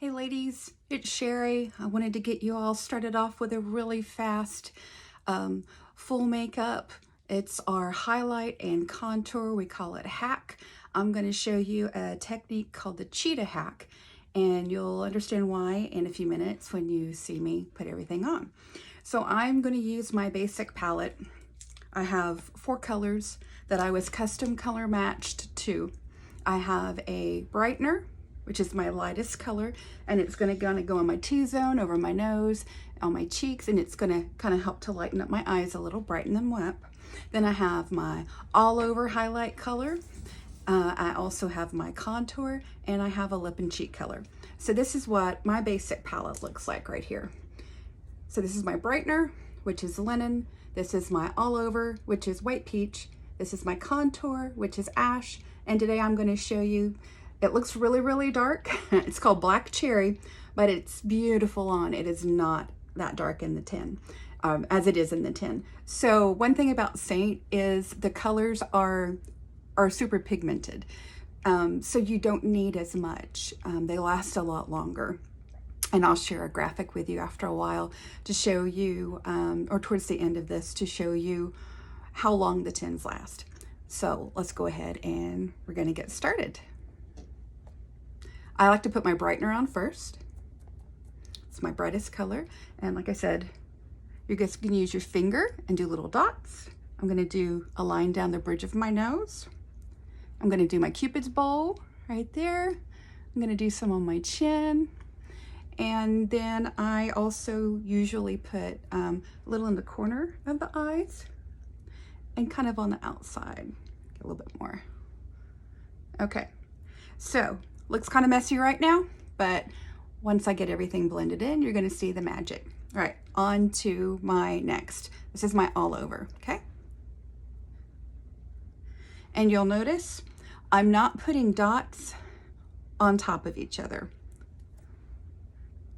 Hey ladies, it's Sherry. I wanted to get you all started off with a really fast full makeup. It's our highlight and contour. We call it hack. I'm going to show you a technique called the Cheetah Hack, and you'll understand why in a few minutes when you see me put everything on. So I'm going to use my basic palette. I have 4 colors that I was custom color matched to. I have a brightener, which is my lightest color, and it's gonna go on my T-zone, over my nose, on my cheeks, and it's gonna kind of help to lighten up my eyes a little, brighten them up. Then I have my all over highlight color. I also have my contour, and I have a lip and cheek color. So this is what my basic palette looks like right here. So this is my brightener, which is linen. This is my all over, which is white peach. This is my contour, which is ash. And today I'm gonna show you, it looks really, really dark. It's called Black Cherry, but it's beautiful on. It is not that dark in the tin, as it is in the tin. So one thing about Saint is the colors are super pigmented. So you don't need as much. They last a lot longer. And I'll share a graphic with you after a while to show you, or towards the end of this, to show you how long the tins last. So let's go ahead and we're gonna get started. I like to put my brightener on first. It's my brightest color. And like I said, you guys can use your finger and do little dots. I'm gonna do a line down the bridge of my nose. I'm gonna do my Cupid's bow right there. I'm gonna do some on my chin. And then I also usually put a little in the corner of the eyes and kind of on the outside, get a little bit more. Okay, so looks kind of messy right now, but once I get everything blended in, you're gonna see the magic. All right, on to my next. This is my all over, okay? And you'll notice I'm not putting dots on top of each other.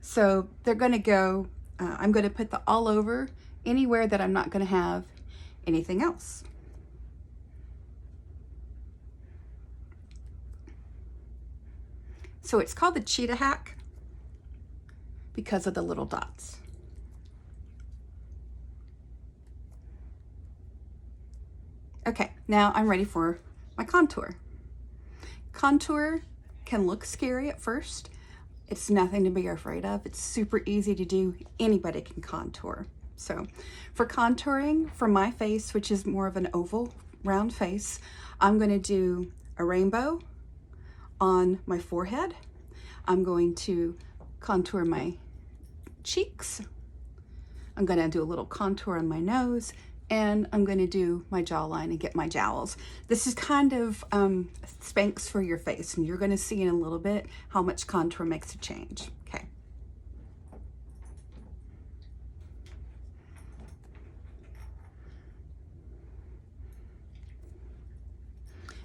So they're gonna go, I'm gonna put the all over anywhere that I'm not gonna have anything else. So it's called the Cheetah Hack because of the little dots. Okay, now I'm ready for my contour. Contour can look scary at first. It's nothing to be afraid of. It's super easy to do. Anybody can contour. So for contouring for my face, which is more of an oval round face, I'm going to do a rainbow on my forehead. I'm going to contour my cheeks. I'm going to do a little contour on my nose, and I'm going to do my jawline and get my jowls. This is kind of Spanx for your face, and you're going to see in a little bit how much contour makes a change. Okay.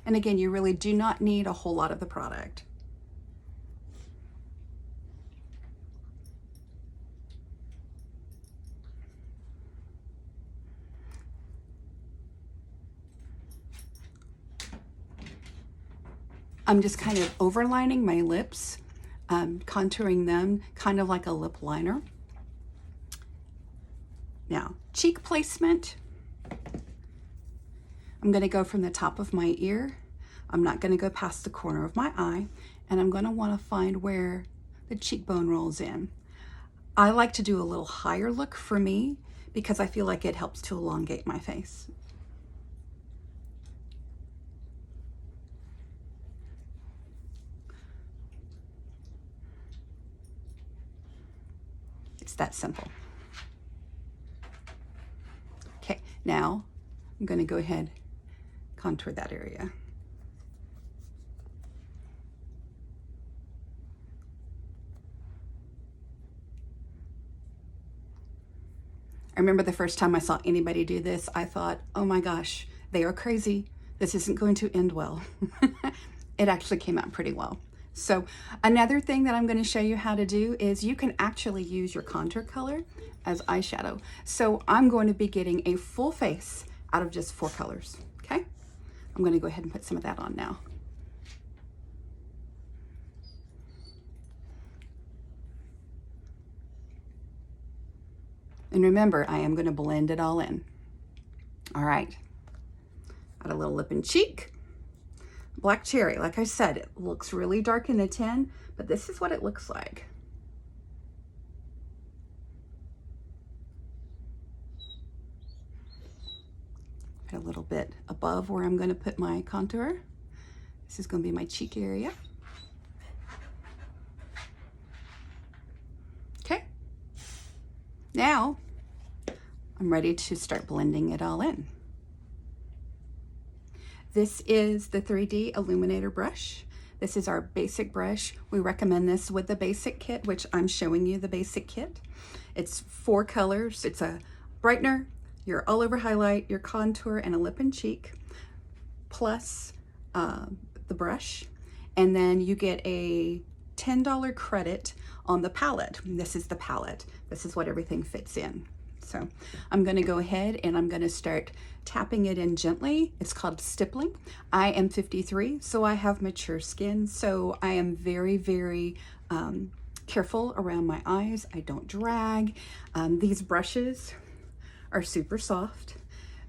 And again, you really do not need a whole lot of the product. I'm just kind of overlining my lips, contouring them kind of like a lip liner. Now, cheek placement. I'm going to go from the top of my ear. I'm not going to go past the corner of my eye, and I'm going to want to find where the cheekbone rolls in. I like to do a little higher look for me because I feel like it helps to elongate my face. It's that simple. Okay, now I'm going to go ahead contour that area. I remember the first time I saw anybody do this, I thought, oh my gosh, they are crazy. This isn't going to end well. It actually came out pretty well. So another thing that I'm going to show you how to do is you can actually use your contour color as eyeshadow. So I'm going to be getting a full face out of just 4 colors, okay? I'm going to go ahead and put some of that on now. And remember, I am going to blend it all in. All right. Add a little lip and cheek. Black cherry, like I said, it looks really dark in the tin, but this is what it looks like. A little bit above where I'm going to put my contour. This is going to be my cheek area. Okay. Now I'm ready to start blending it all in. This is the 3D Illuminator brush. This is our basic brush. We recommend this with the basic kit, which I'm showing you the basic kit. It's 4 colors. It's a brightener, your all over highlight, your contour, and a lip and cheek, plus the brush. And then you get a $10 credit on the palette. This is the palette. This is what everything fits in. So I'm going to go ahead and I'm going to start tapping it in gently. It's called stippling. I am 53, so I have mature skin. So I am very, very careful around my eyes. I don't drag. These brushes are super soft,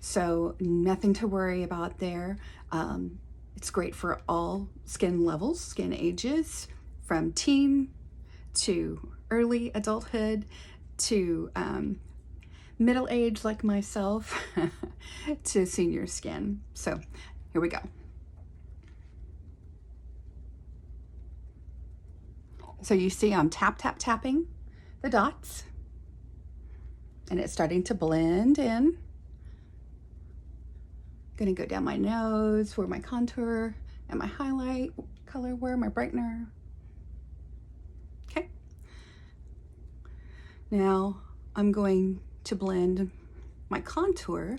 so nothing to worry about there. It's great for all skin levels, skin ages, from teen to early adulthood to middle age like myself to senior skin. So here we go. So you see I'm tapping the dots, and it's starting to blend in. Gonna go down my nose where my contour and my highlight color were, my brightener. Okay. Now I'm going to blend my contour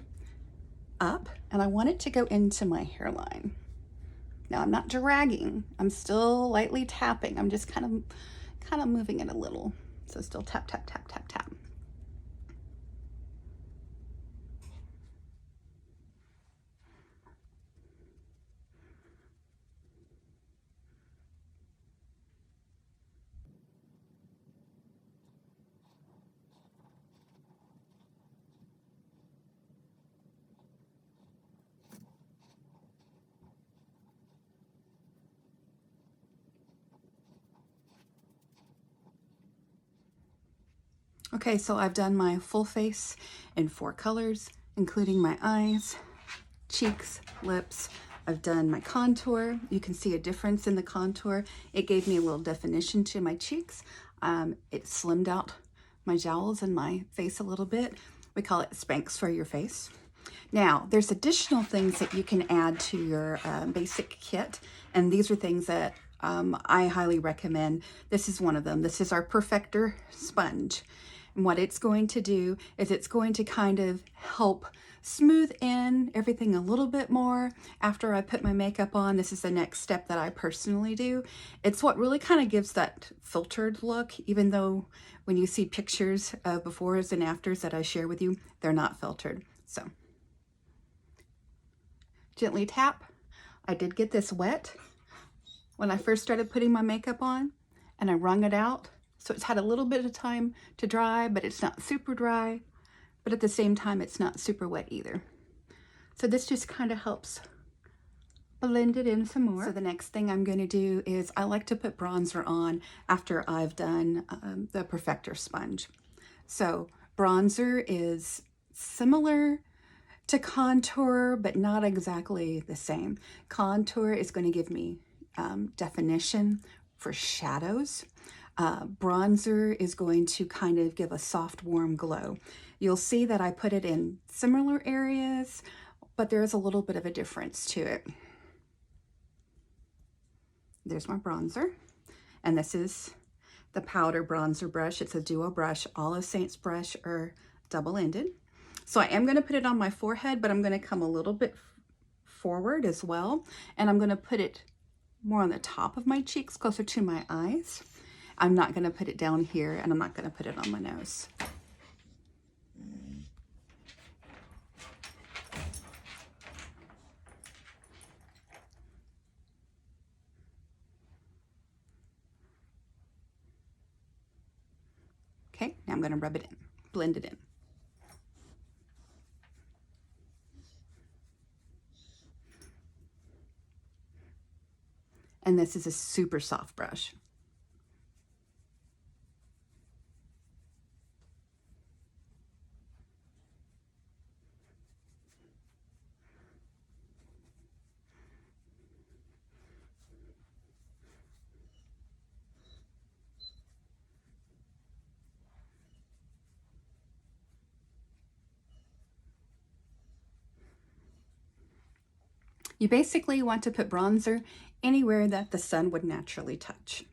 up, and I want it to go into my hairline. Now I'm not dragging, I'm still lightly tapping. I'm just kind of moving it a little. So still tap, tap, tap, tap, tap. Okay, so I've done my full face in 4 colors, including my eyes, cheeks, lips. I've done my contour. You can see a difference in the contour. It gave me a little definition to my cheeks. It slimmed out my jowls and my face a little bit. We call it Spanx for your face. Now, there's additional things that you can add to your basic kit, and these are things that I highly recommend. This is one of them. This is our Perfector Sponge. And what it's going to do is it's going to kind of help smooth in everything a little bit more after I put my makeup on. This is the next step that I personally do. It's what really kind of gives that filtered look, even though when you see pictures of befores and afters that I share with you, they're not filtered. So gently tap. I did get this wet when I first started putting my makeup on, and I wrung it out. So it's had a little bit of time to dry, but it's not super dry, but at the same time, it's not super wet either. So this just kind of helps blend it in some more. So the next thing I'm going to do is I like to put bronzer on after I've done the Perfector Sponge. So bronzer is similar to contour, but not exactly the same. Contour is going to give me definition for shadows. Bronzer is going to kind of give a soft, warm glow. You'll see that I put it in similar areas, but there's a little bit of a difference to it. There's my bronzer, and this is the powder bronzer brush. It's a duo brush. All of Saints brush are double-ended. So I am going to put it on my forehead, but I'm going to come a little bit forward as well, and I'm going to put it more on the top of my cheeks, closer to my eyes. I'm not going to put it down here, and I'm not going to put it on my nose. Okay, now I'm going to rub it in, blend it in. And this is a super soft brush. You basically want to put bronzer anywhere that the sun would naturally touch.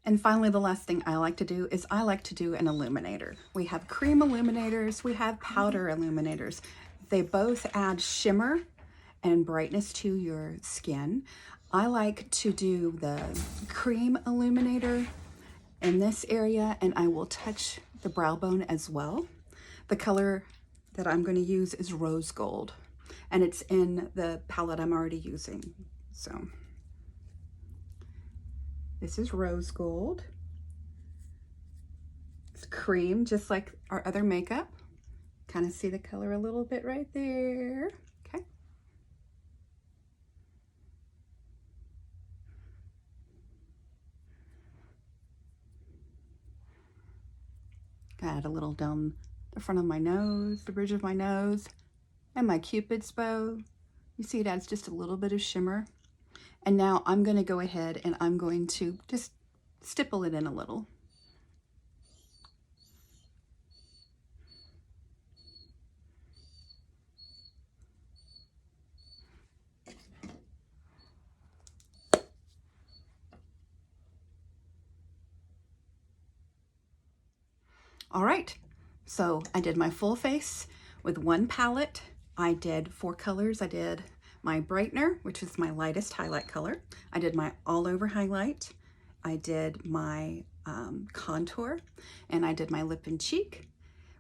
And finally, the last thing I like to do is I like to do an illuminator. We have cream illuminators, we have powder illuminators. They both add shimmer and brightness to your skin. I like to do the cream illuminator in this area, and I will touch the brow bone as well. The color that I'm going to use is rose gold, and it's in the palette I'm already using. So this is rose gold. It's cream, just like our other makeup. Kind of see the color a little bit right there. Okay. Got a little down the front of my nose, the bridge of my nose, and my Cupid's bow. You see it adds just a little bit of shimmer. And now I'm going to go ahead and I'm going to just stipple it in a little. All right, so I did my full face with one palette. I did 4 colors. I did my brightener, which is my lightest highlight color. I did my all over highlight. I did my contour, and I did my lip and cheek.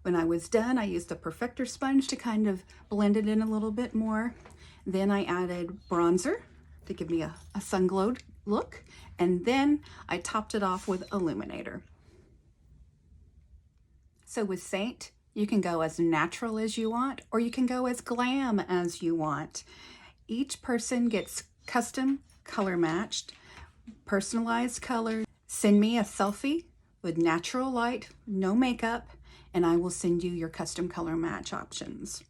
When I was done, I used the Perfector Sponge to kind of blend it in a little bit more. Then I added bronzer to give me a sun-glowed look, and then I topped it off with illuminator. So with Saint, you can go as natural as you want, or you can go as glam as you want. Each person gets custom color matched, personalized color. Send me a selfie with natural light, no makeup, and I will send you your custom color match options.